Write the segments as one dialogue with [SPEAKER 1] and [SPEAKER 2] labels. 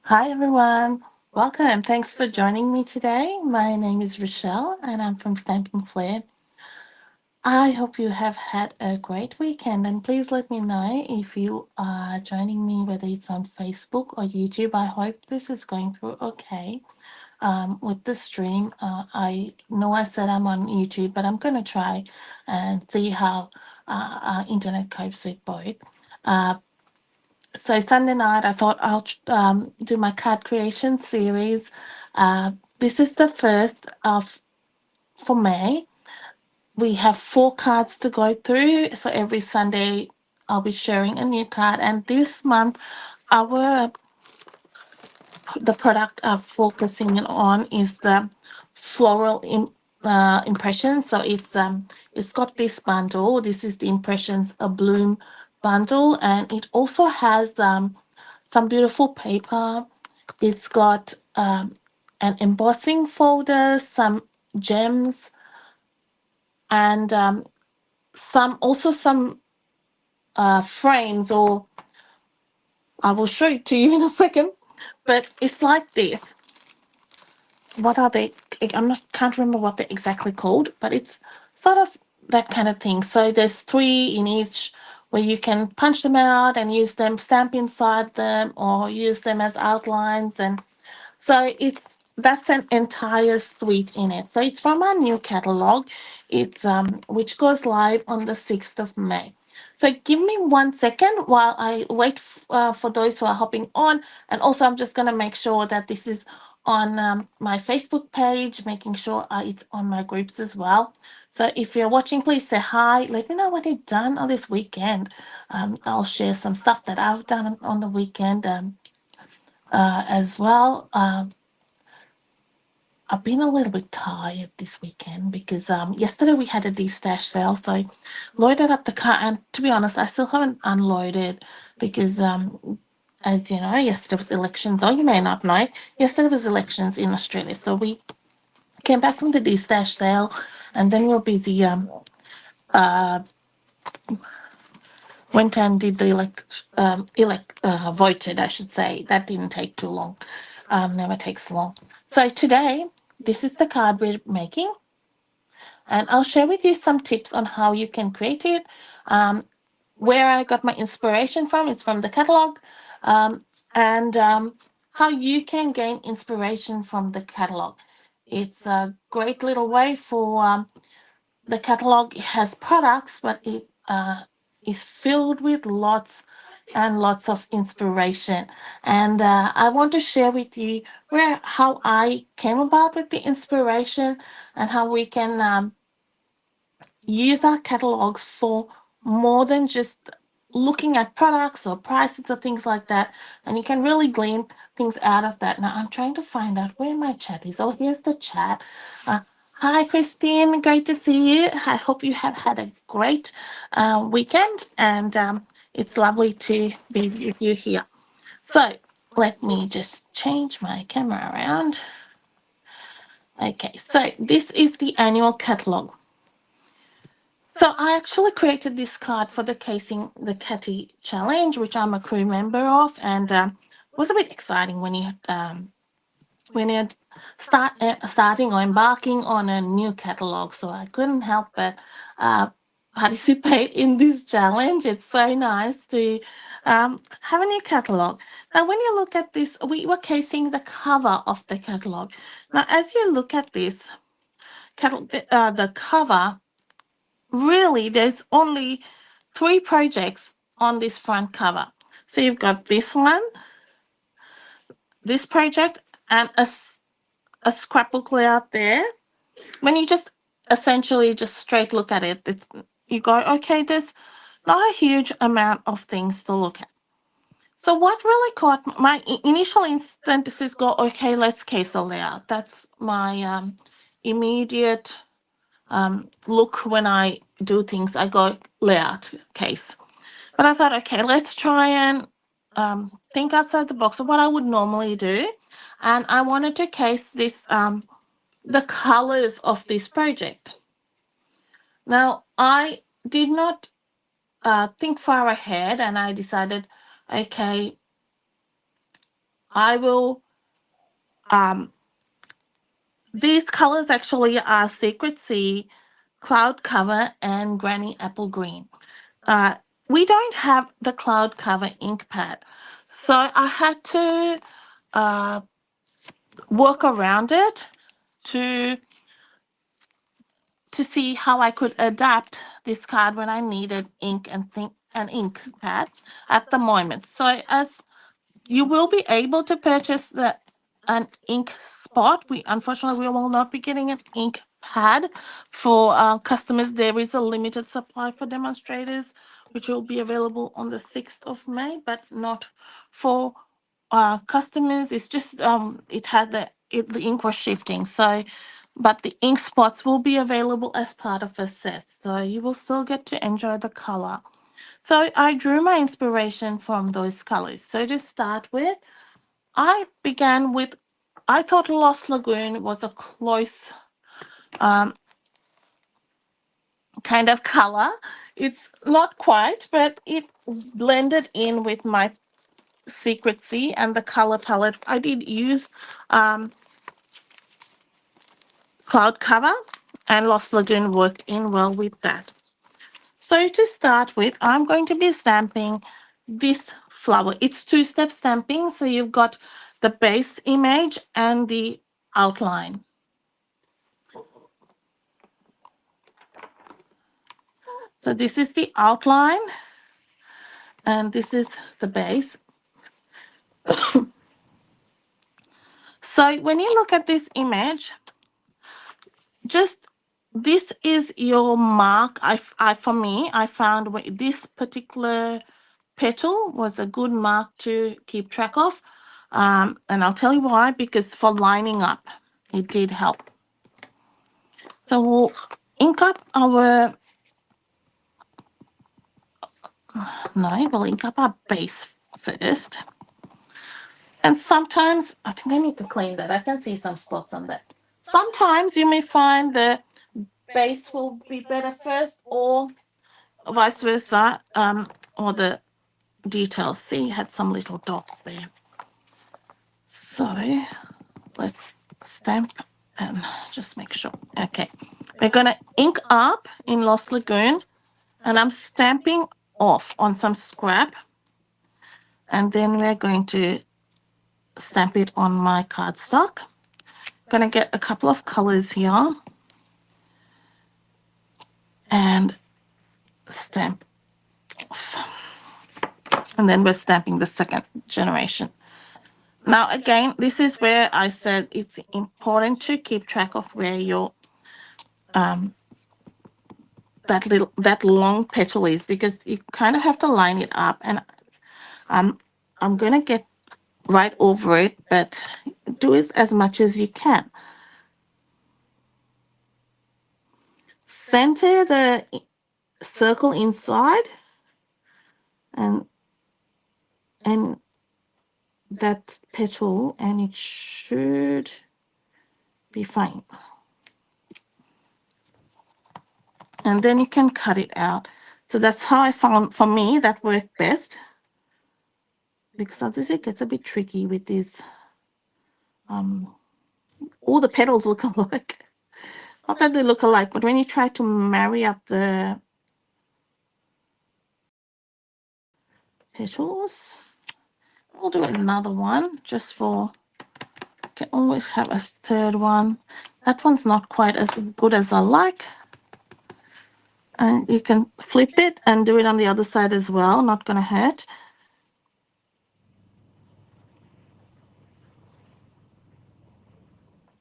[SPEAKER 1] Hi, everyone. Welcome and thanks for joining me today. My name is Rochelle and I'm from Stampin' Flair. I hope you have had a great weekend and please let me know if you are joining me, whether it's on Facebook or YouTube. I hope this is going through okay with the stream. I know I said I'm on YouTube, but I'm going to try and see how our internet copes with both. Uh, so Sunday night, I thought I'll do my card creation series. This is the first of for May. We have 4 cards to go through. So every Sunday, I'll be sharing a new card. And this month, our the product I'm focusing on is the floral impression. So it's got this bundle. This is the impressions a bloom bundle, and it also has some beautiful paper. It's got an embossing folder, some gems, and some frames. Or I will show it to you in a second. But it's like this. What are they? I'm not can't remember what they're exactly called, but it's sort of that kind of thing. So there's 3 in each where you can punch them out and use them, stamp inside them, or use them as outlines. And so that's an entire suite in it. So it's from our new catalog. It's which goes live on the 6th of May. So give me 1 second while I wait for those who are hopping on, and also I'm just going to make sure that this is on my Facebook page, making sure it's on my groups as well. So if you're watching, please say hi. Let me know what you've done on this weekend. I'll share some stuff that I've done on the weekend as well. I've been a little bit tired this weekend because yesterday we had a de-stash sale, so I loaded up the car, and to be honest, I still haven't unloaded because as you know, yesterday was elections, or you may not know, yesterday was elections in Australia. So we came back from the de-stash sale, and then we were busy uh went and did the voted, I should say. That didn't take too long. Never takes long. So today, this is the card we're making, and I'll share with you some tips on how you can create it. Um, where I got my inspiration from, it's from the catalog, um, and how you can gain inspiration from the catalog. It's a great little way for the catalog has products, but it is filled with lots and lots of inspiration. And I want to share with you where how I came about with the inspiration and how we can use our catalogs for more than just looking at products or prices or things like that. And you can really glean things out of that. Now, I'm trying to find out where my chat is. Oh, here's the chat. Hi, Christine. Great to see you. I hope you have had a great weekend, and it's lovely to be with you here. So, let me just change my camera around. Okay, so this is the annual catalog. So I actually created this card for the Casing the Catty challenge, which I'm a crew member of, and it was a bit exciting when you starting or embarking on a new catalog. So I couldn't help but uh, participate in this challenge. It's so nice to have a new catalog. Now, when you look at this, we were casing the cover of the catalog. Now, as you look at this the cover, really, there's only 3 projects on this front cover. So you've got this one, this project, and a scrapbook layout there. When you just essentially just straight look at it, you go, okay, there's not a huge amount of things to look at. So what really caught my initial instinct is go, okay, let's case a layout. That's my immediate look when I do things. I go layout case. But I thought, okay, let's try and think outside the box of what I would normally do. And I wanted to case this the colors of this project. Now, I did not think far ahead, and I decided, okay, I will, um, these colors actually are Secret Sea, Cloud Cover, and Granny Apple Green. Uh, we don't have the Cloud Cover ink pad, so I had to uh, work around it to see how I could adapt this card when I needed ink and an ink pad at the moment. So as you will be able to purchase an ink spot. We unfortunately we will not be getting an ink pad for customers. There is a limited supply for demonstrators, which will be available on the 6th of May, but not for customers. It's just it had the ink was shifting, so but the ink spots will be available as part of a set, so you will still get to enjoy the color. So I drew my inspiration from those colors. So to start with, I began with, I thought Lost Lagoon was a close um, kind of color. It's not quite, but it blended in with my Secret Sea and the color palette. I did use um, Cloud Cover, and Lost Lagoon worked in well with that. So to start with, I'm going to be stamping this flower. It's two-step stamping, so you've got the base image and the outline. So this is the outline, and this is the base. So when you look at this image, just this is your mark. For me, I found this particular petal was a good mark to keep track of. And I'll tell you why, because for lining up, it did help. So we'll ink up our, no, we'll ink up our base first. And sometimes, I think I need to clean that. I can see some spots on that. Sometimes you may find the base will be better first, or vice versa, or the details. See, you had some little dots there. So let's stamp and just make sure. Okay, we're going to ink up in Lost Lagoon, and I'm stamping off on some scrap, and then we're going to stamp it on my cardstock. Going to get a couple of colors here and stamp off. And then we're stamping the second generation. Now, again, this is where I said it's important to keep track of where your that long petal is, because you kind of have to line it up. And I'm gonna get right over it, but do it as much as you can. Center the circle inside, and that petal, and it should be fine. And then you can cut it out. So that's how I found, for me, that worked best, because obviously it gets a bit tricky with these. All the petals look alike. Not that they look alike, but when you try to marry up the petals, we'll do another one just for, can always have a third one. That one's not quite as good as I like. And you can flip it and do it on the other side as well, not going to hurt.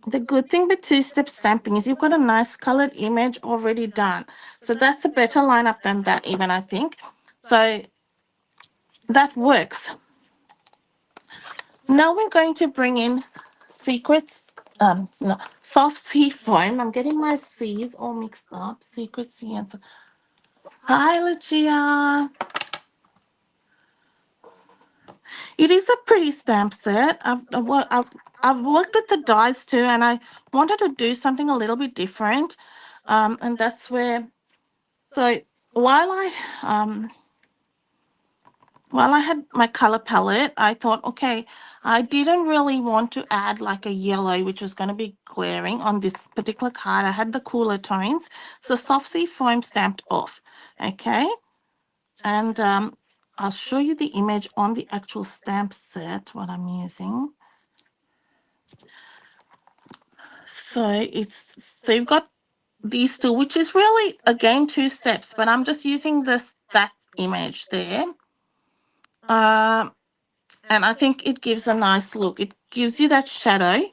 [SPEAKER 1] The good thing with two-step stamping is you've got a nice colored image already done. So that's a better lineup than that even, I think. So that works. Now we're going to bring in Secrets, no, Soft Sea Foam. I'm getting my C's all mixed up. Secret Sea and so. Hi, Lucia. It is a pretty stamp set. I've worked with the dies too, and I wanted to do something a little bit different. And that's where, so while I while I had my color palette, I thought, okay, I didn't really want to add like a yellow, which was going to be glaring on this particular card. I had the cooler tones. So soft sea foam stamped off. Okay. And I'll show you the image on the actual stamp set, what I'm using. So you've got these two, which is really, again, 2 steps, but I'm just using that image there. And I think it gives a nice look. It gives you that shadow.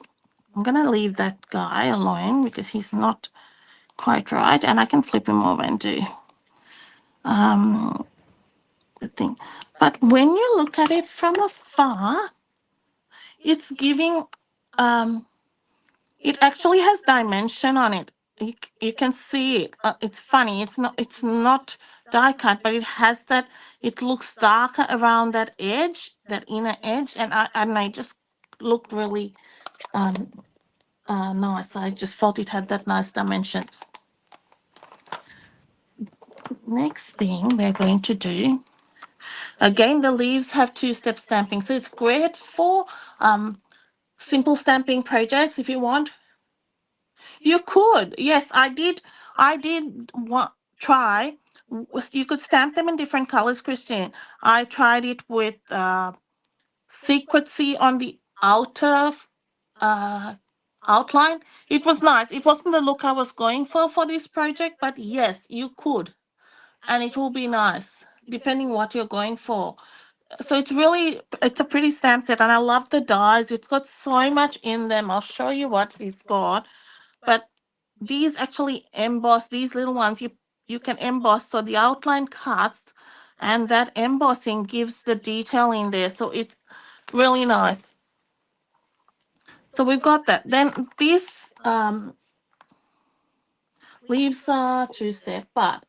[SPEAKER 1] I'm going to leave that guy alone because he's not quite right. And I can flip him over and do the thing. But when you look at it from afar, it's giving, it actually has dimension on it. You can see it. It's funny. It's not die cut, but it has that, it looks darker around that edge, that inner edge. And I just looked really nice. I just felt it had that nice dimension. Next thing we're going to do, again, the leaves have 2-step stamping. So it's great for simple stamping projects if you want. You could. Yes, I did. Try. You could stamp them in different colors, Christine. I tried it with secrecy on the outer uh, outline. It was nice. It wasn't the look I was going for this project, but yes, you could. And it will be nice, depending what you're going for. So it's a pretty stamp set, and I love the dies. It's got so much in them. I'll show you what it's got. But these actually emboss, these little ones, you can emboss, so the outline cuts, and that embossing gives the detail in there. So it's really nice. So we've got that. Then these leaves are 2-step, but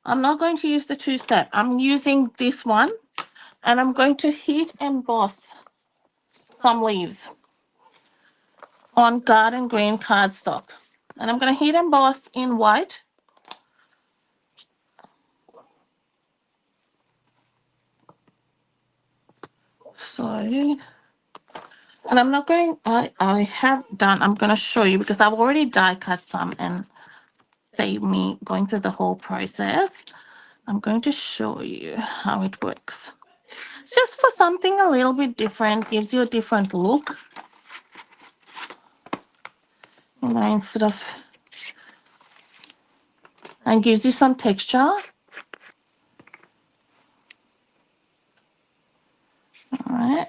[SPEAKER 1] I'm not going to use the 2-step. I'm using this one, and I'm going to heat emboss some leaves on garden green cardstock. And I'm going to heat emboss in white. So, and I'm not going, I have done, I'm going to show you because I've already die cut some and save me going through the whole process. I'm going to show you how it works. It's just for something a little bit different, gives you a different look. Instead of, and gives you some texture. All right.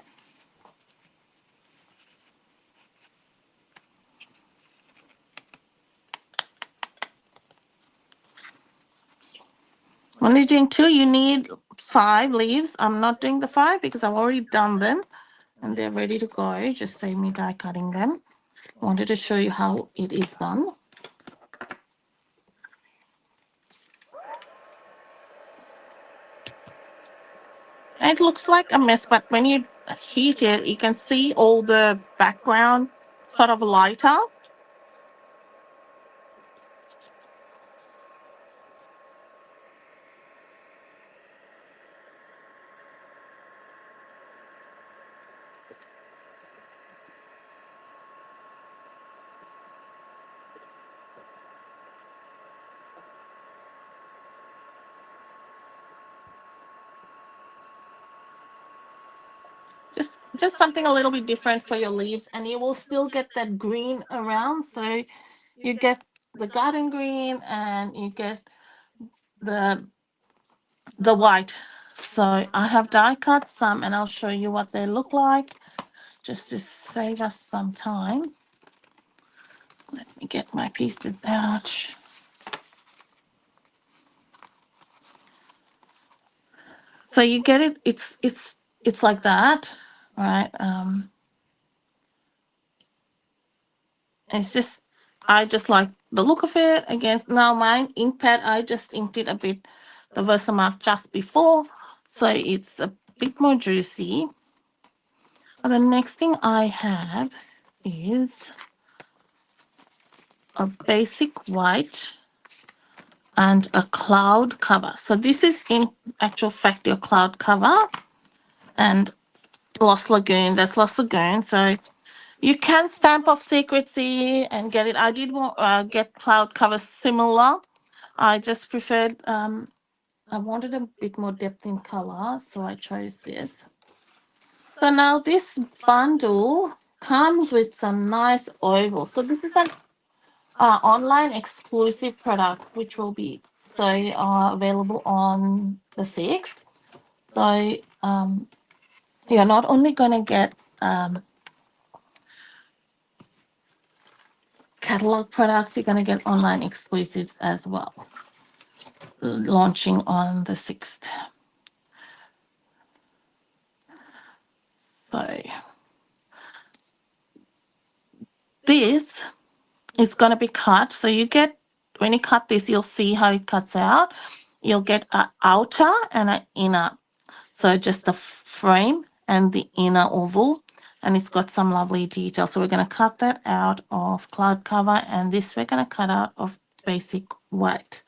[SPEAKER 1] When you're doing 2, you need 5 leaves. I'm not doing the 5 because I've already done them and they're ready to go. Just save me die cutting them. I wanted to show you how it is done. And it looks like a mess, but when you heat it, you can see all the background sort of lighter. Just something a little bit different for your leaves, and you will still get that green around. So you get the garden green and you get the white. So I have die cut some and I'll show you what they look like just to save us some time. Let me get my pieces out. So you get it, it's like that, right? It's just, I just like the look of it. Against now my ink pad, I just inked it a bit, the Versamark just before, so it's a bit more juicy. The next thing I have is a basic white and a cloud cover. So this is in actual fact your cloud cover. and Lost Lagoon. That's Lost Lagoon. So you can stamp off Secrecy and get it. I did want get cloud cover similar. I just preferred. I wanted a bit more depth in color, so I chose this. So now this bundle comes with some nice ovals. So this is an online exclusive product, which will be available on the 6th. So you're not only going to get catalog products, you're going to get online exclusives as well, launching on the 6th. So this is going to be cut. So you get, when you cut this, you'll see how it cuts out. You'll get an outer and an inner. So just the frame and the inner oval, and it's got some lovely detail. So we're going to cut that out of cloud cover, and this we're going to cut out of basic white.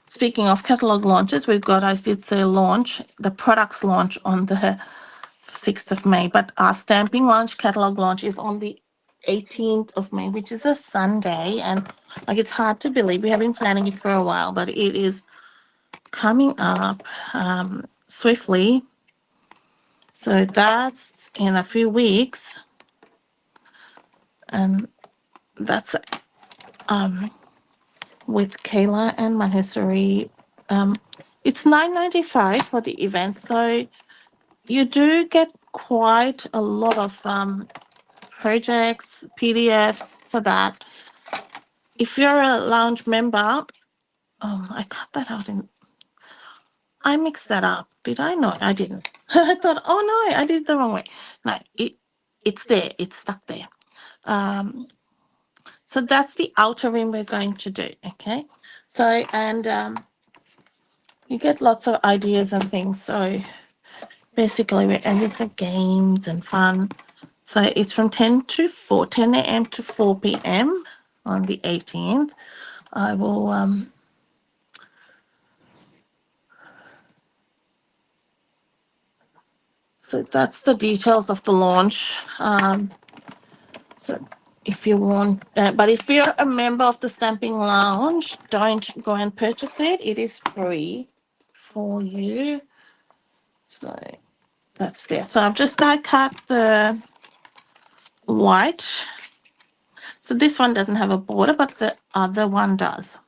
[SPEAKER 1] Speaking of catalog launches, we've got, I did say launch, the products launch on the 6th of May, but our stamping launch, catalog launch is on the 18th of May, which is a Sunday. And like, it's hard to believe. We have been planning it for a while, but it is coming up swiftly. So that's in a few weeks. And that's with Kayla and Mahesari. It's $9.95 for the event. So you do get quite a lot of projects, PDFs for that. If you're a lounge member, I cut that out I mixed that up. Did I? No, I didn't. I thought, oh no, I did it the wrong way. No, it's there. It's stuck there. So that's the outer rim we're going to do. Okay. So, and you get lots of ideas and things. So basically we're adding for games and fun. So it's from 10 a.m. to 4 p.m. on the 18th. I will so that's the details of the launch. So if you want, but if you're a member of the Stamping Lounge, don't go and purchase it. It is free for you. So that's there. So I've just now cut the white. So this one doesn't have a border, but the other one does.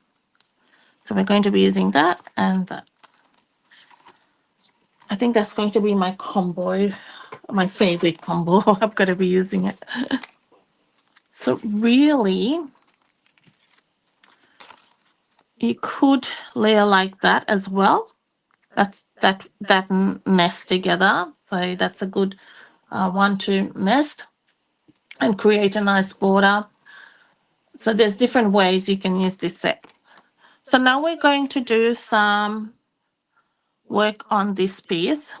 [SPEAKER 1] So we're going to be using that and that. I think that's going to be my combo, my favorite combo. I'm going to be using it. So really, you could layer like that as well. That's that nest together. So that's a good one to nest and create a nice border. So there's different ways you can use this set. So now we're going to do some work on this piece.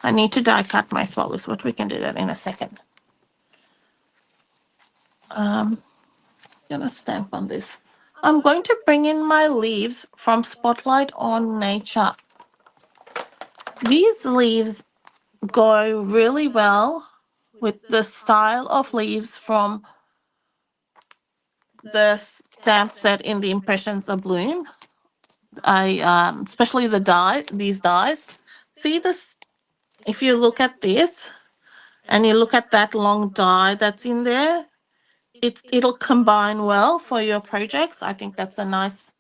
[SPEAKER 1] I need to die cut my flowers, but we can do that in a second. I'm gonna stamp on this. I'm going to bring in my leaves from Spotlight on Nature. These leaves go really well with the style of leaves from the stamp set in the Impressions of Bloom. Especially these dies. See this? If you look at this and you look at that long die that's in there, it'll combine well for your projects. I think that's a nice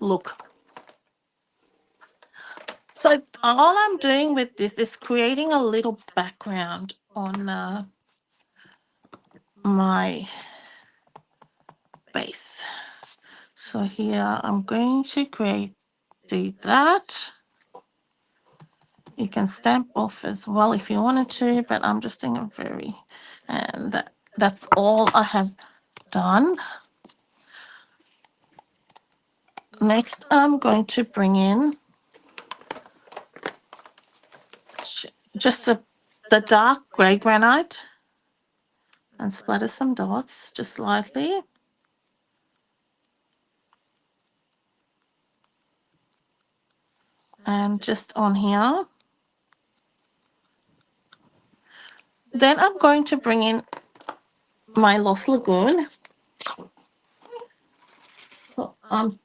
[SPEAKER 1] look. So all I'm doing with this is creating a little background on my base. So here I'm going to do that. You can stamp off as well if you wanted to, but I'm just doing it and that's all I have done. Next, I'm going to bring in just the dark grey granite and splatter some dots just slightly. And just on here. Then I'm going to bring in my Lost Lagoon. So I'm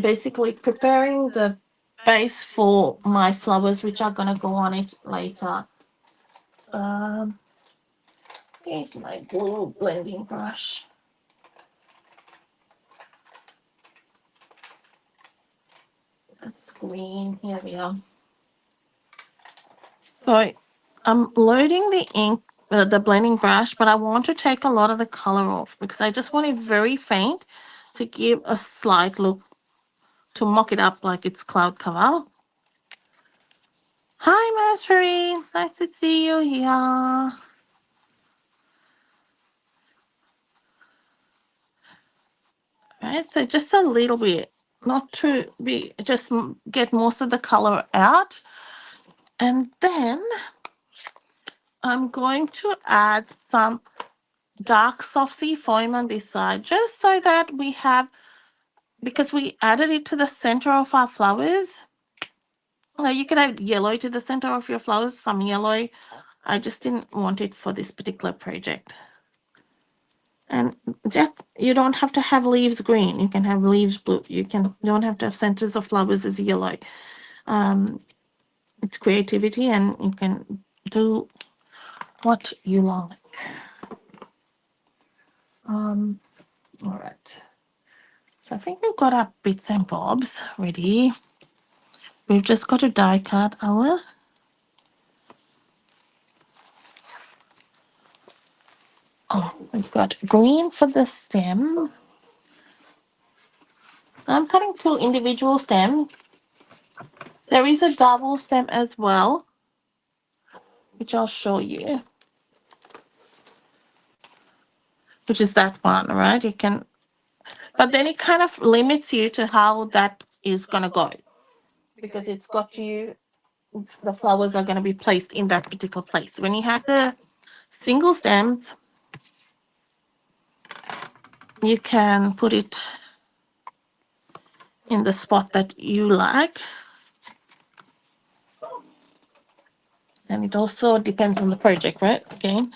[SPEAKER 1] basically preparing the base for my flowers, which are going to go on it later. Um, Here's my blue blending brush. That's green. Here we are. So I'm loading the ink, the blending brush, but I want to take a lot of the color off because I just want it very faint to give a slight look, to mock it up like it's cloud cover. Hi, Marjorie. Nice to see you here. Right, so just a little bit, not to be, just get most of the color out. And then I'm going to add some dark soft sea foam on this side, just so that we have, because we added it to the center of our flowers. Now you could add yellow to the center of your flowers, some yellow. I just didn't want it for this particular project. And just, you don't have to have leaves green. You can have leaves blue. You don't have to have centers of flowers as yellow. It's creativity, and you can do what you like. All right. So I think we've got our bits and bobs ready. We've just got to die cut ours. Oh, we've got green for the stem. I'm cutting two individual stems. There is a double stem as well, which I'll show you, which is that one, right? You can, but then it kind of limits you to how that is going to go, because it's got you, the flowers are going to be placed in that particular place. When you have the single stems, you can put it in the spot that you like. And it also depends on the project, right? Again.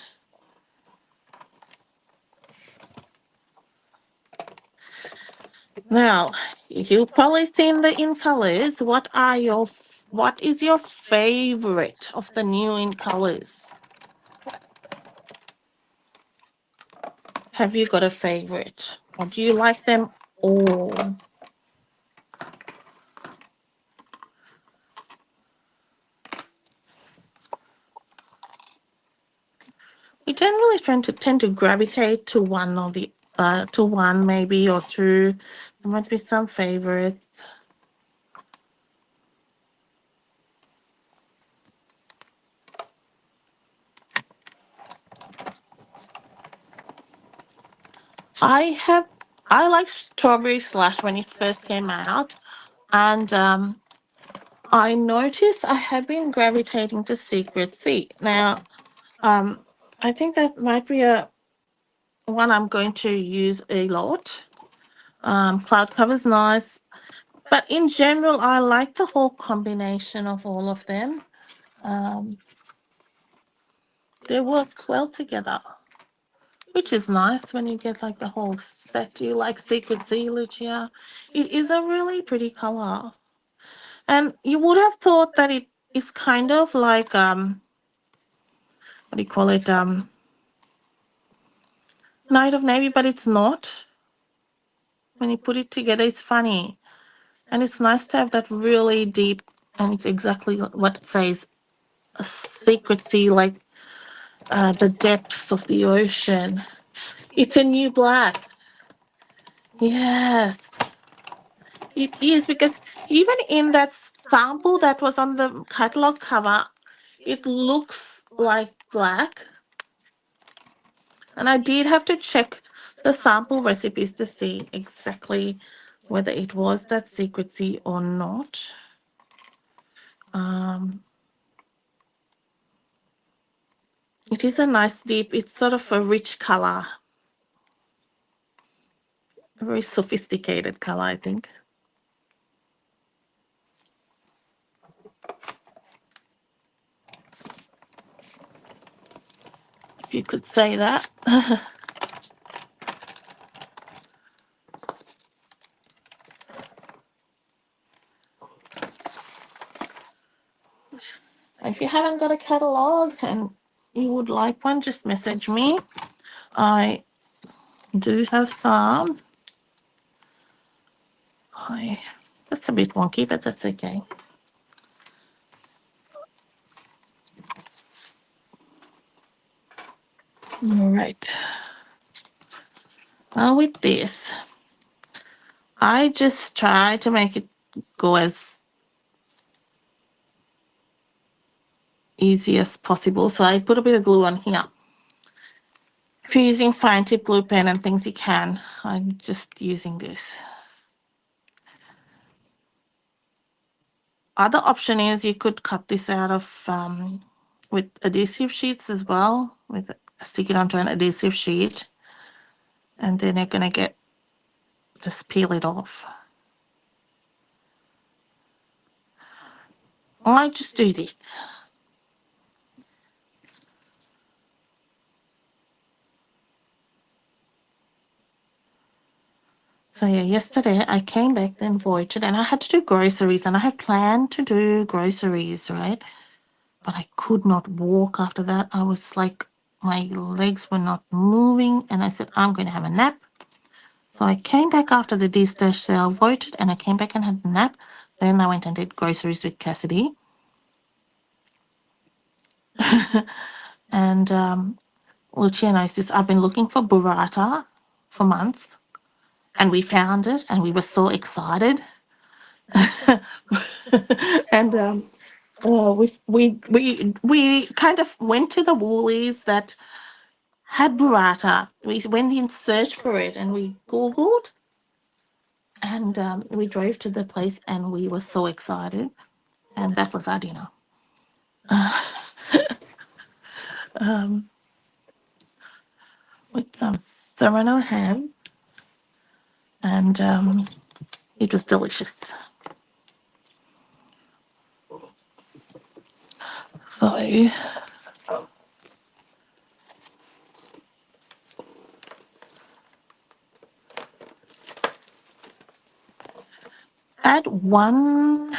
[SPEAKER 1] Now, you've probably seen the in colors. What is your favorite of the new in colors? Have you got a favorite? Or do you like them all? We generally tend to gravitate to one or the to one maybe or two. There might be some favorites. I like Strawberry Slash when it first came out, and I noticed I have been gravitating to Secret Sea. Now, I think that might be a one I'm going to use a lot. Cloud cover's nice, but in general, I like the whole combination of all of them. Um, they work well together, which is nice when you get like the whole set. Do you like Secret Sea, Lucia? It is a really pretty color, and you would have thought that it is kind of like what do you call it? Night of Navy, but it's not. When you put it together, it's funny. And it's nice to have that really deep, and it's exactly what it says, a secret sea, like the depths of the ocean. It's a new black. Yes, it is, because even in that sample that was on the catalog cover, it looks like black. And I did have to check the sample recipes to see exactly whether it was that secrecy or not. Um, it is a nice deep, it's sort of a rich color, a very sophisticated color, I think. If you could say that. If you haven't got a catalogue and you would like one, just message me. I do have some. That's a bit wonky, but that's okay. All right. Now with this, I just try to make it go as easy as possible. So I put a bit of glue on here. If you're using fine tip glue pen and things, you can. I'm just using this. Other option is you could cut this out of with adhesive sheets as well, with stick it onto an adhesive sheet, and then you're gonna just peel it off. I just do this. So yeah, yesterday I came back then voided and I had to do groceries and I had planned to do groceries, right? But I could not walk after that. I was like, my legs were not moving and I said, I'm going to have a nap. So I came back after the D-Stash sale, voided, and I came back and had a nap. Then I went and did groceries with Cassidy. And Lucia knows this. I've been looking for burrata for months and we found it and we were so excited. And we kind of went to the Woolies that had burrata. We went in search for it and we Googled and we drove to the place and we were so excited. And that was our dinner. With some serrano ham and it was delicious. So add one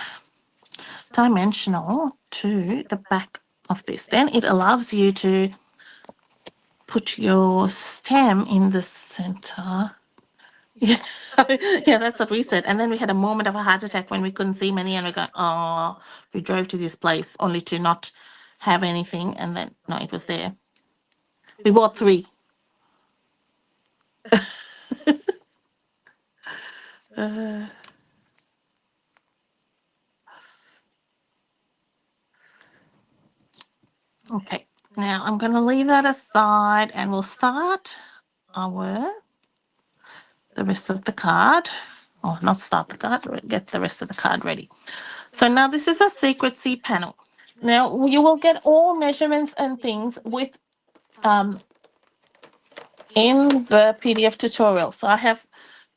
[SPEAKER 1] dimensional to the back of this. Then it allows you to put your stem in the center. Yeah, yeah, that's what we said. And then we had a moment of a heart attack when we couldn't see many, and we go, oh, we drove to this place only to not have anything, and then no, it was there. We bought three. Okay, now I'm going to leave that aside, and we'll start the rest of the card. Or not start the card, get the rest of the card ready. So now this is a secrecy panel. Now you will get all measurements and things with in the PDF tutorial. So I have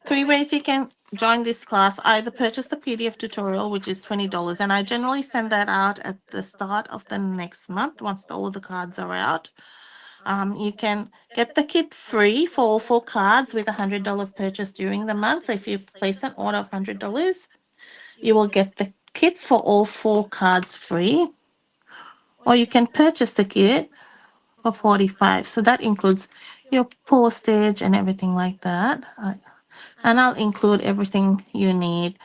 [SPEAKER 1] three ways you can join this class. Either purchase the PDF tutorial, which is $20, and I generally send that out at the start of the next month once all of the cards are out. You can get the kit free for all four cards with a $100 purchase during the month. So if you place an order of $100, you will get the kit for all four cards free. Or you can purchase the kit for $45. So that includes your postage and everything like that. And I'll include everything you need.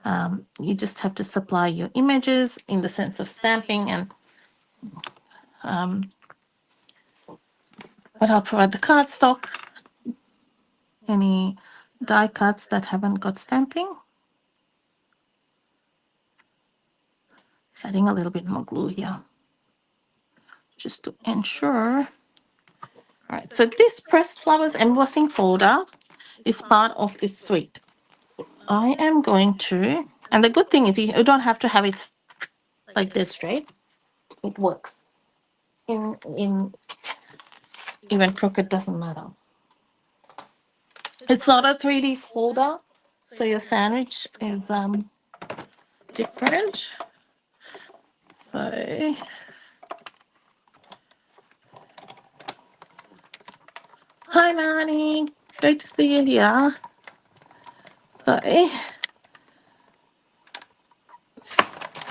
[SPEAKER 1] You just have to supply your images in the sense of stamping and but I'll provide the cardstock, any die cuts that haven't got stamping. Just adding a little bit more glue here just to ensure. All right, so this pressed flowers embossing folder is part of this suite. I am going to, and the good thing is you don't have to have it like this straight. It works. In even crooked doesn't matter. It's not a 3D folder, so your sandwich is different. So hi Manny, great to see you here. So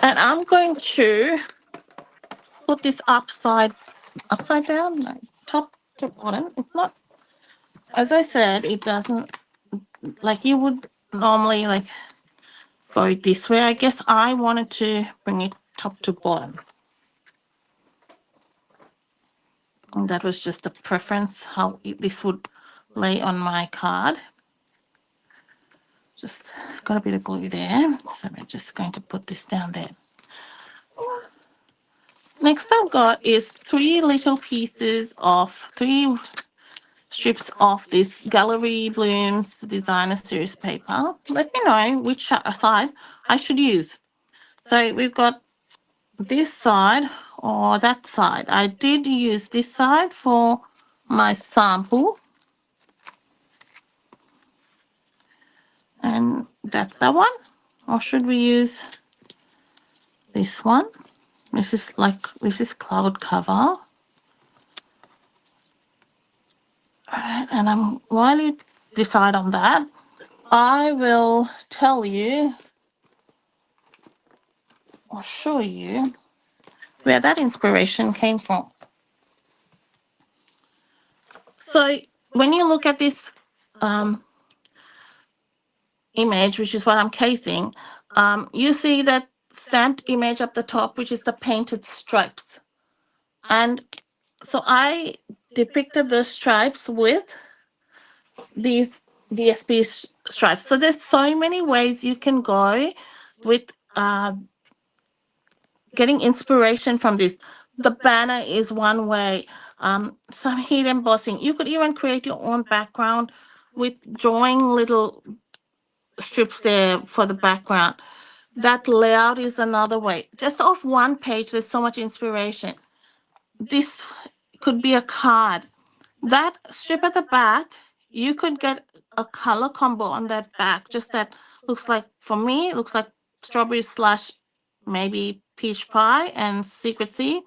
[SPEAKER 1] and I'm going to put this upside down, like top to bottom. It's not, as I said, it doesn't like you would normally like go this way. I guess I wanted to bring it top to bottom. And that was just a preference how this would lay on my card. Just got a bit of glue there. So we're just going to put this down there. Next I've got is three strips of this Gallery Blooms Designer Series paper. Let me know which side I should use. So we've got this side or that side. I did use this side for my sample. And that's that one. Or should we use this one? This is cloud cover. All right, and while you decide on that, I will tell you or show you where that inspiration came from. So when you look at this image, which is what I'm casing, you see that stamped image up the top, which is the painted stripes. And so I depicted the stripes with these DSP stripes. So there's so many ways you can go with getting inspiration from this. The banner is one way. Some heat embossing. You could even create your own background with drawing little strips there for the background. That layout is another way. Just off one page, there's so much inspiration. This could be a card. That strip at the back, you could get a color combo on that back. Just that looks like, for me, it looks like strawberry slash maybe peach pie and secrecy.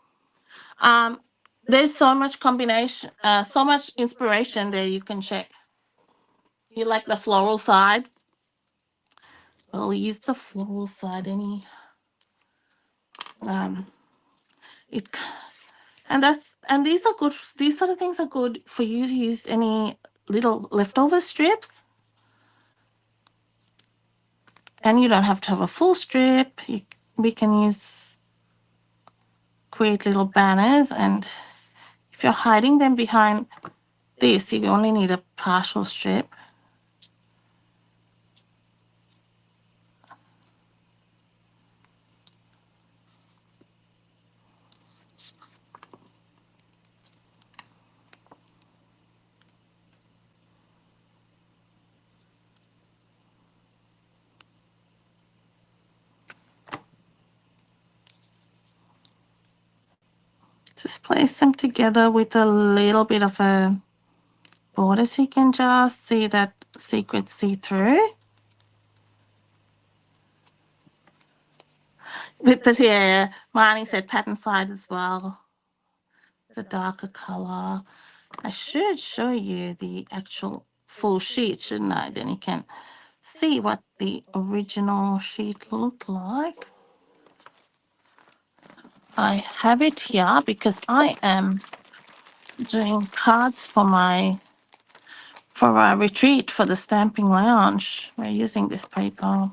[SPEAKER 1] Um, there's so much combination, so much inspiration there you can check. You like the floral side? We'll use the floral side any um it and these are good, these sort of things are good for you to use any little leftover strips. And you don't have to have a full strip. We can create little banners, and if you're hiding them behind this, you only need a partial strip. Just place them together with a little bit of a border so you can just see that secret see-through. With the, yeah, Marnie said pattern side as well, the darker color. I should show you the actual full sheet, shouldn't I? Then you can see what the original sheet looked like. I have it here because I am doing cards for our retreat for the Stamping Lounge. We're using this paper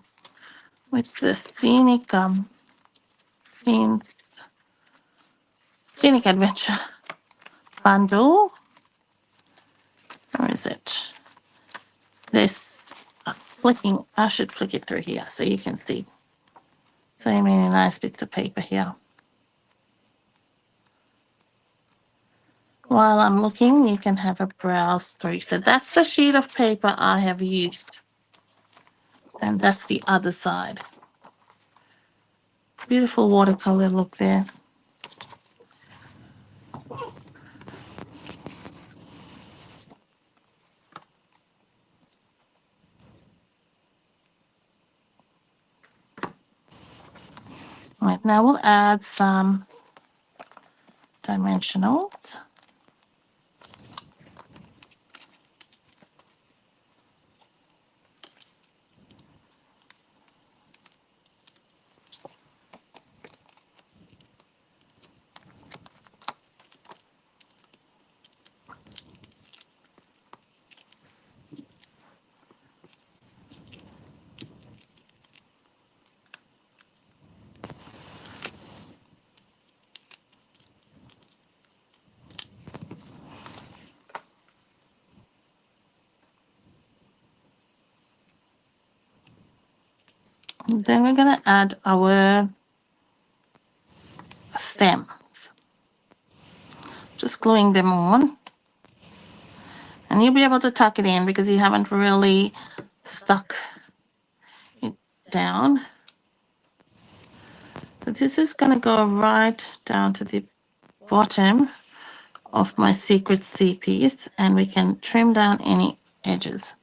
[SPEAKER 1] with the scene, Scenic Adventure bundle. Where is it? This flicking. I should flick it through here so you can see. So many nice bits of paper here. While I'm looking, you can have a browse through. So that's the sheet of paper I have used. And that's the other side. Beautiful watercolor look there. Right, now we'll add some dimensionals. And then we're going to add our stems. Just gluing them on. And you'll be able to tuck it in because you haven't really stuck it down. So this is going to go right down to the bottom of my secret C piece, and we can trim down any edges.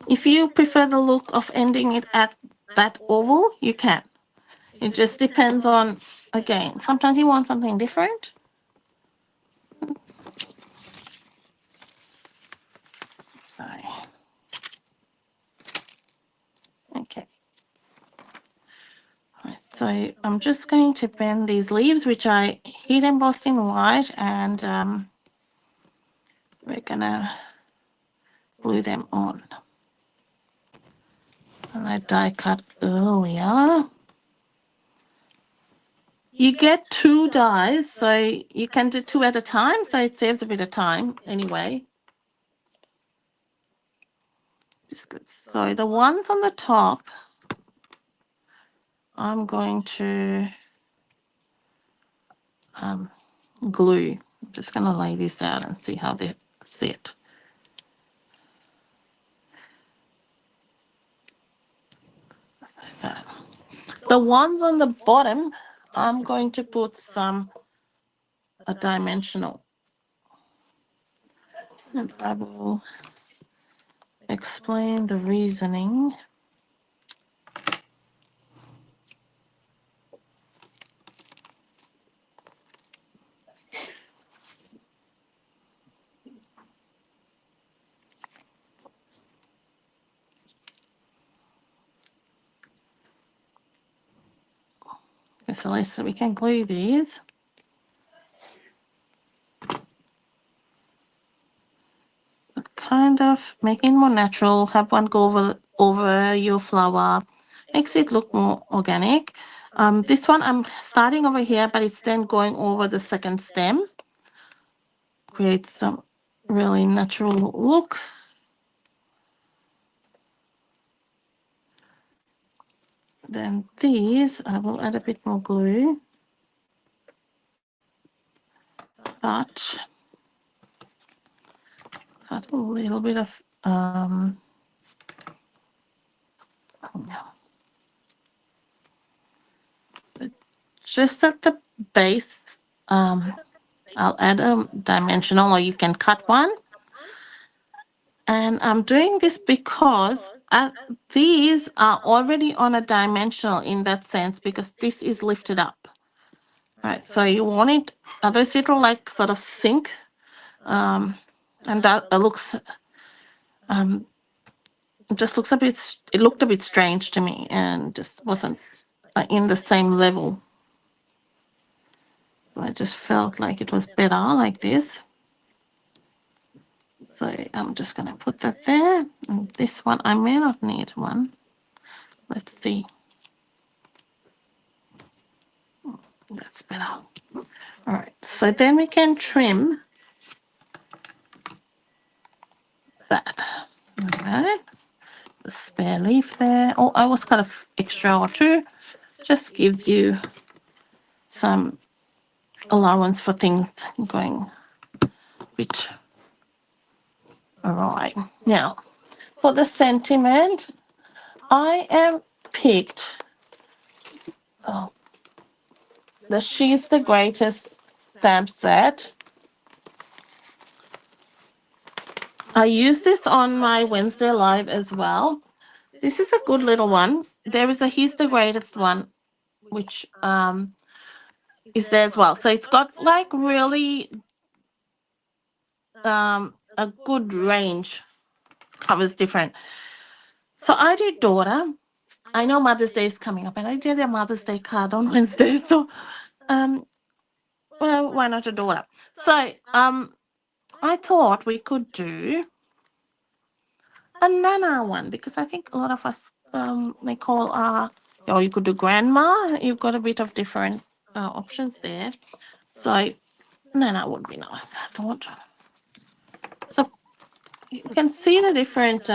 [SPEAKER 1] If you prefer the look of ending it at that oval, you can. It just depends on, again, sometimes you want something different. Sorry. Okay. Right, so I'm just going to bend these leaves, which I heat embossed in white, and we're gonna glue them on. And I die cut earlier. You get 2 dies, so you can do 2 at a time, so it saves a bit of time anyway. Just good. So the ones on the top, I'm going to glue. I'm just going to lay this out and see how they sit. Like that. The ones on the bottom, I'm going to put a dimensional. And I will explain the reasoning. Okay, so we can glue these. Kind of making more natural, have one go over your flower, makes it look more organic. This one I'm starting over here, but it's then going over the second stem. Creates some really natural look. Then these, I will add a bit more glue. But cut a little bit of just at the base, I'll add a dimensional, or you can cut one. And I'm doing this because these are already on a dimensional in that sense, because this is lifted up. Right, so you want it, otherwise it'll like sort of sink. And that looks, just looks a bit, it looked a bit strange to me and just wasn't in the same level. So I just felt like it was better like this. So I'm just going to put that there. And this one, I may not need one. Let's see. That's better. All right, so then we can trim that. All right, the spare leaf there. Oh, I was kind of extra or two. Just gives you some allowance for things going a bit awry. Now, for the sentiment, I am picked oh, the She's the Greatest stamp set. I use this on my Wednesday live as well. This is a good little one. There is a He's the Greatest one, which is there as well. So it's got like really a good range, covers different. So I do daughter. I know Mother's Day is coming up, and I did a Mother's Day card on Wednesday. So um, well, why not a daughter? So I thought we could do a Nana one because I think a lot of us they call or you could do grandma. You've got a bit of different options there. So Nana would be nice. I thought. So you can see the different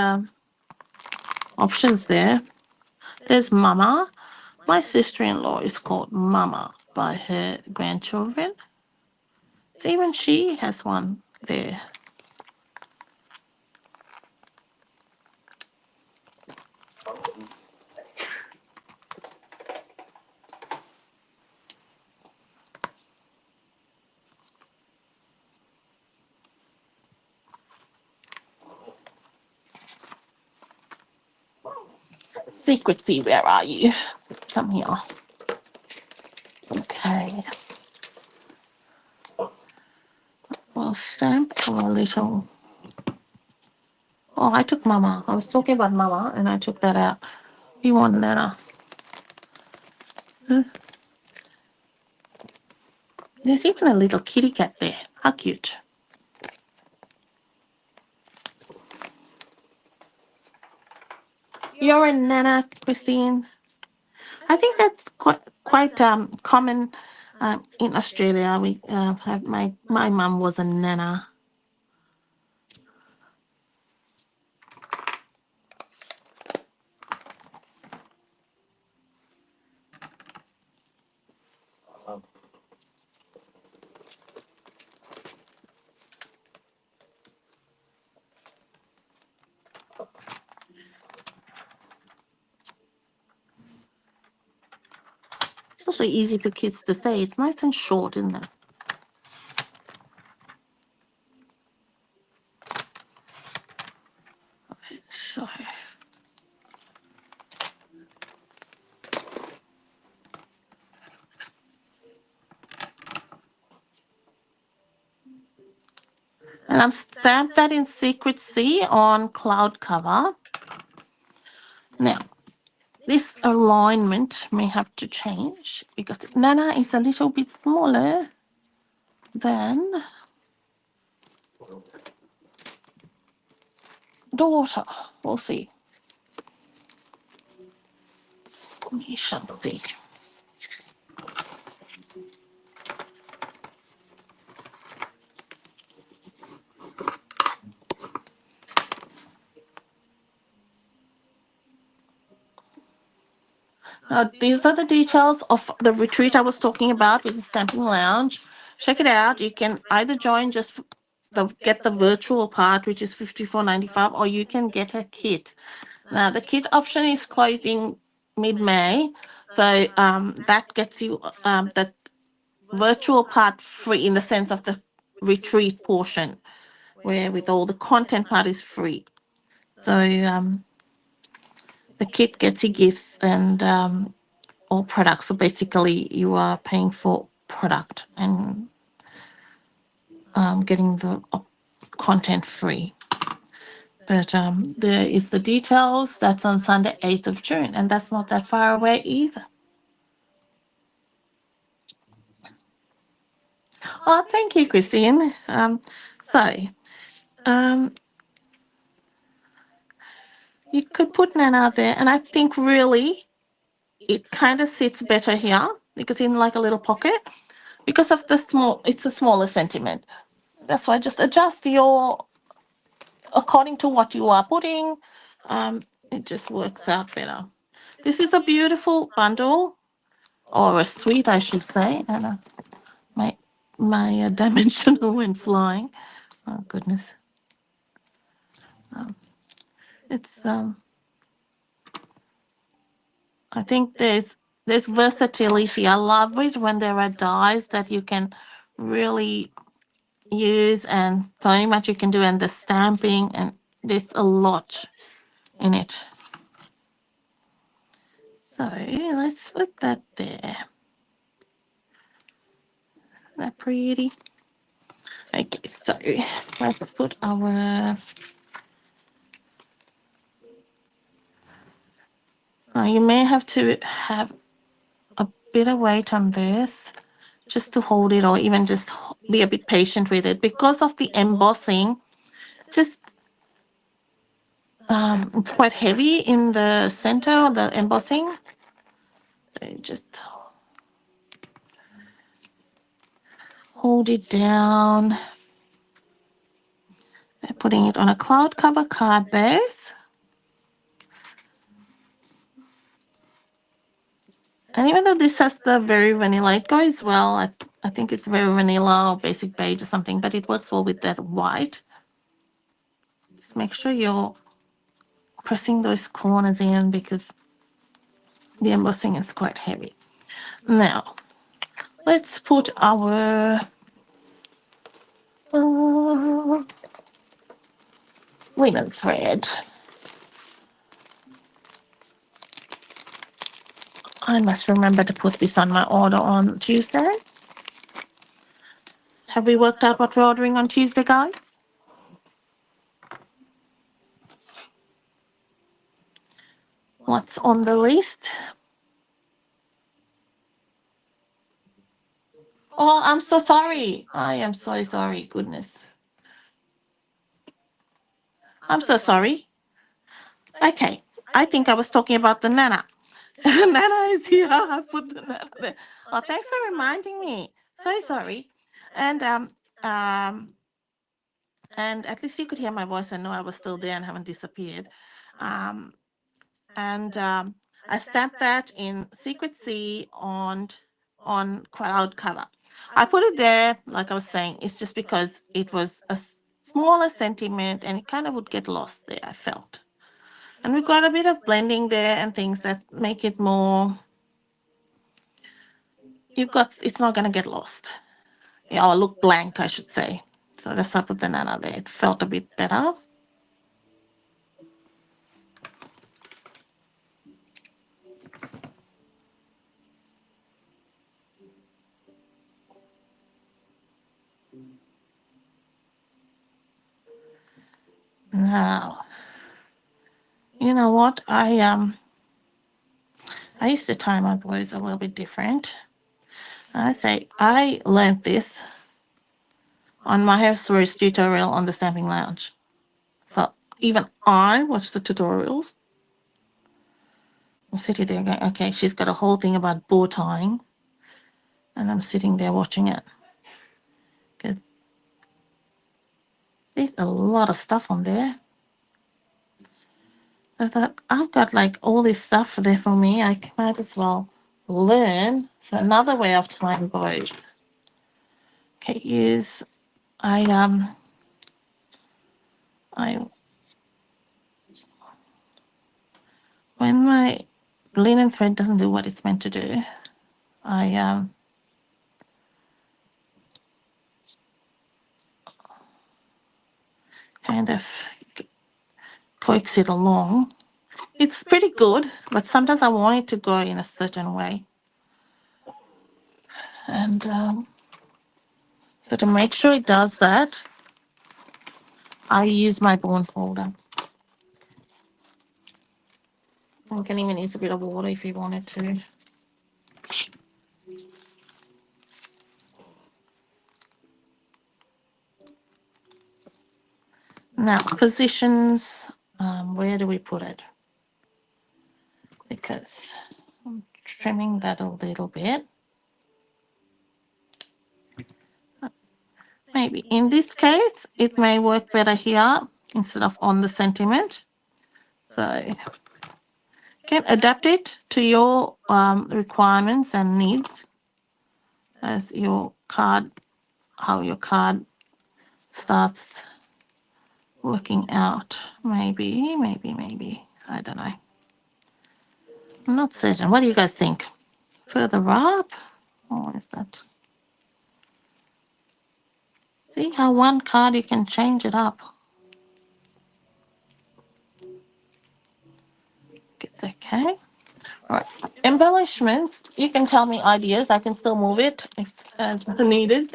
[SPEAKER 1] options there. There's Mama. My sister-in-law is called Mama by her grandchildren. So even she has one there. Secrecy, where are you? Come here. Okay. Well, stamp for a little. Oh, I took Mama. I was talking about Mama and I took that out. We want Nana. Huh? There's even a little kitty cat there. How cute. You're a Nana, Christine. I think that's quite common in Australia. We have my mum was a Nana. It's also easy for kids to say. It's nice and short, isn't it? So. And I've stamped that in Secret C on cloud cover. Now, this alignment may have to change because Nana is a little bit smaller than daughter. We'll see. We shall see. Now, these are the details of the retreat I was talking about with the Stamping Lounge. Check it out. You can either join just get the virtual part, which is $54.95, or you can get a kit. Now, the kit option is closing mid-May, so that gets you the virtual part free in the sense of the retreat portion, where with all the content part is free. So the kit gets you gifts and all products. So basically, you are paying for product and getting the content free. But there is the details. That's on Sunday, 8th of June, and that's not that far away either. Oh, thank you, Christine. So you could put Nana there, and I think really it kind of sits better here because in like a little pocket, because of the small, it's a smaller sentiment. That's why just adjust your according to what you are putting. It just works out better. This is a beautiful bundle, or a suite, I should say. And my dimensional went flying. Oh goodness. It's I think there's versatility. I love it when there are dyes that you can really use, and so much you can do, and the stamping, and there's a lot in it. So let's put that there. Isn't that pretty? Okay, so let's put our. You may have to have a bit of weight on this just to hold it, or even just be a bit patient with it because of the embossing. Just it's quite heavy in the center of the embossing. So you just hold it down by putting it on a cloud cover card base. And even though this has the very vanilla, it goes well. I think it's very vanilla or basic beige or something, but it works well with that white. Just make sure you're pressing those corners in because the embossing is quite heavy. Now, let's put our linen thread. I must remember to put this on my order on Tuesday. Have we worked out what we're ordering on Tuesday, guys? What's on the list? Oh, I'm so sorry. I am so sorry. Goodness. I'm so sorry. Okay. I think I was talking about the Nana. Nana is here. I put the Nana there. Oh, thanks for reminding me. So sorry. And um and at least you could hear my voice and know I was still there and haven't disappeared. Um and I stamped that in Secret C on cloud cover. I put it there, like I was saying, it's just because it was a smaller sentiment and it kind of would get lost there, I felt. And we've got a bit of blending there and things that make it more, it's not going to get lost. Yeah, or look blank, I should say. So that's why I put the nana there. It felt a bit better. Now, you know what? I used to tie my bows a little bit different. I learned this on my hair stories tutorial on the Stamping Lounge. So even I watched the tutorials. I'm sitting there going, okay, she's got a whole thing about bow tying. And I'm sitting there watching it. Because there's a lot of stuff on there. I thought, I've got like all this stuff there for me. I might as well learn. So another way of tying bows. Okay, use I when my linen thread doesn't do what it's meant to do, I kind of coax it along. It's pretty good, but sometimes I want it to go in a certain way. And so to make sure it does that, I use my bone folder. You can even use a bit of water if you wanted to. Now, positions, where do we put it? Because I'm trimming that a little bit. maybe in this case, it may work better here instead of on the sentiment. So you can adapt it to your requirements and needs as your card, how your card starts working out. Maybe. I don't know. I'm not certain. What do you guys think? Further up? Or is that? See how one card you can change it up. It's okay. Right. Embellishments, you can tell me ideas. I can still move it if as needed.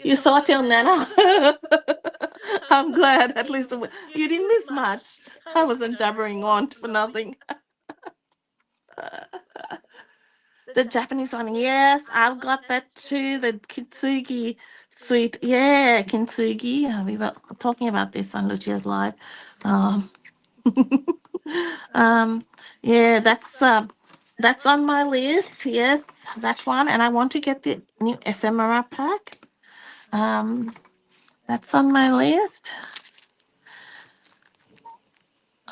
[SPEAKER 1] You saw till Nana. I'm glad at least you didn't miss much. I wasn't jabbering on for nothing. The Japanese one, yes, I've got that too. The kintsugi sweet, yeah, kintsugi. We were talking about this on Lucia's live. Um, um, yeah, that's on my list. Yes, that one, and I want to get the new ephemera pack. Um, that's on my list.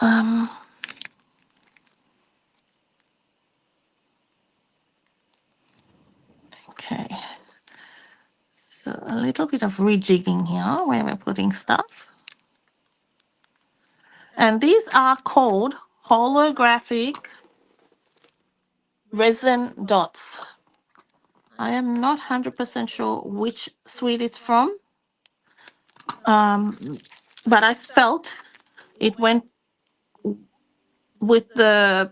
[SPEAKER 1] Um, okay. So a little bit of rejigging here where we're putting stuff. And these are called holographic resin dots. I am not 100% sure which suite it's from, but I felt it went with the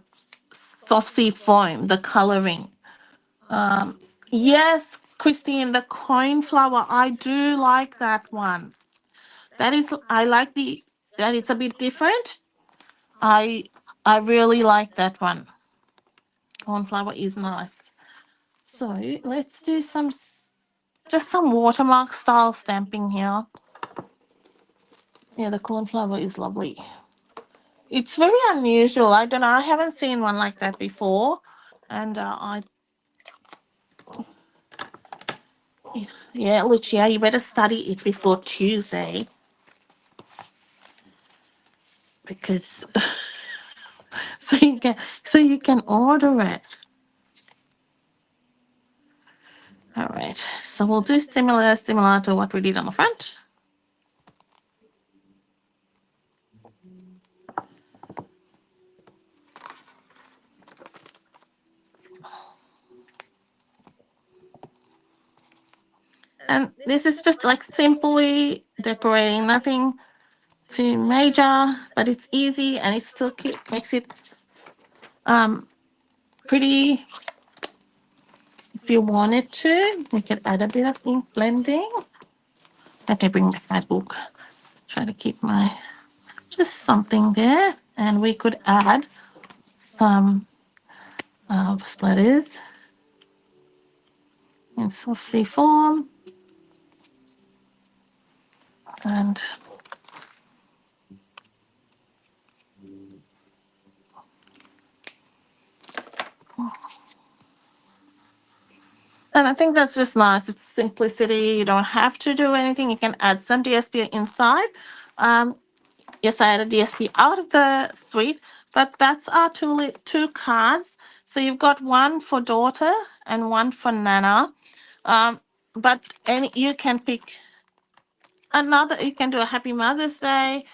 [SPEAKER 1] soft sea foam, the coloring. Yes, Christine, the coin flower, I do like that one. That is, I like that it's a bit different. I I really like that one. Cornflower is nice. So let's do just some watermark style stamping here. Yeah, the cornflower is lovely. It's very unusual. I don't know. I haven't seen one like that before, and yeah, Lucia, you better study it before Tuesday because so you can order it. All right. So we'll do similar to what we did on the front. And this is just like simply decorating, nothing too major, but it's easy and it still makes it um pretty. If you wanted to, you can add a bit of ink blending. Let me bring back my book. Try to keep my just something there, and we could add some splatters in saucy form, and I think that's just nice. It's simplicity. You don't have to do anything. You can add some DSP inside. Um, yes, I added DSP out of the suite, but that's our two cards. So you've got one for daughter and one for Nana. Um, but you can pick another. You can do a Happy Mother's Day.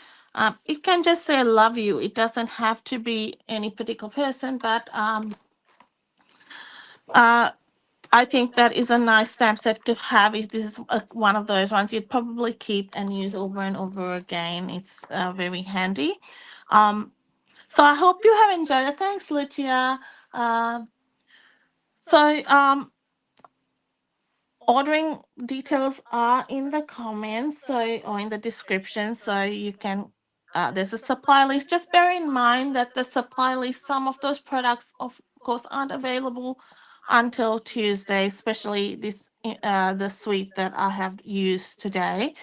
[SPEAKER 1] It can just say love you. It doesn't have to be any particular person, but uh, I think that is a nice stamp set to have. If this is one of those ones you'd probably keep and use over and over again. It's very handy. Um, so I hope you have enjoyed it. Thanks, Lucia. Um, so ordering details are in the comments, or in the description, so you can. There's a supply list. Just bear in mind that the supply list, some of those products, of course, aren't available until Tuesday, especially the suite that I have used today.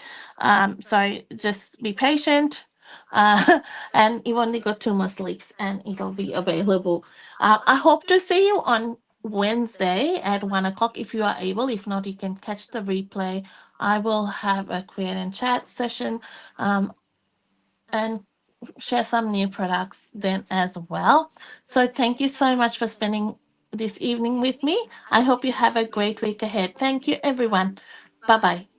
[SPEAKER 1] So just be patient. And you've only got 2 more sleeps, and it'll be available. I hope to see you on Wednesday at 1 o'clock if you are able. If not, you can catch the replay. I will have a create and chat session and share some new products then as well. So thank you so much for spending this evening with me. I hope you have a great week ahead. Thank you, everyone. Bye bye.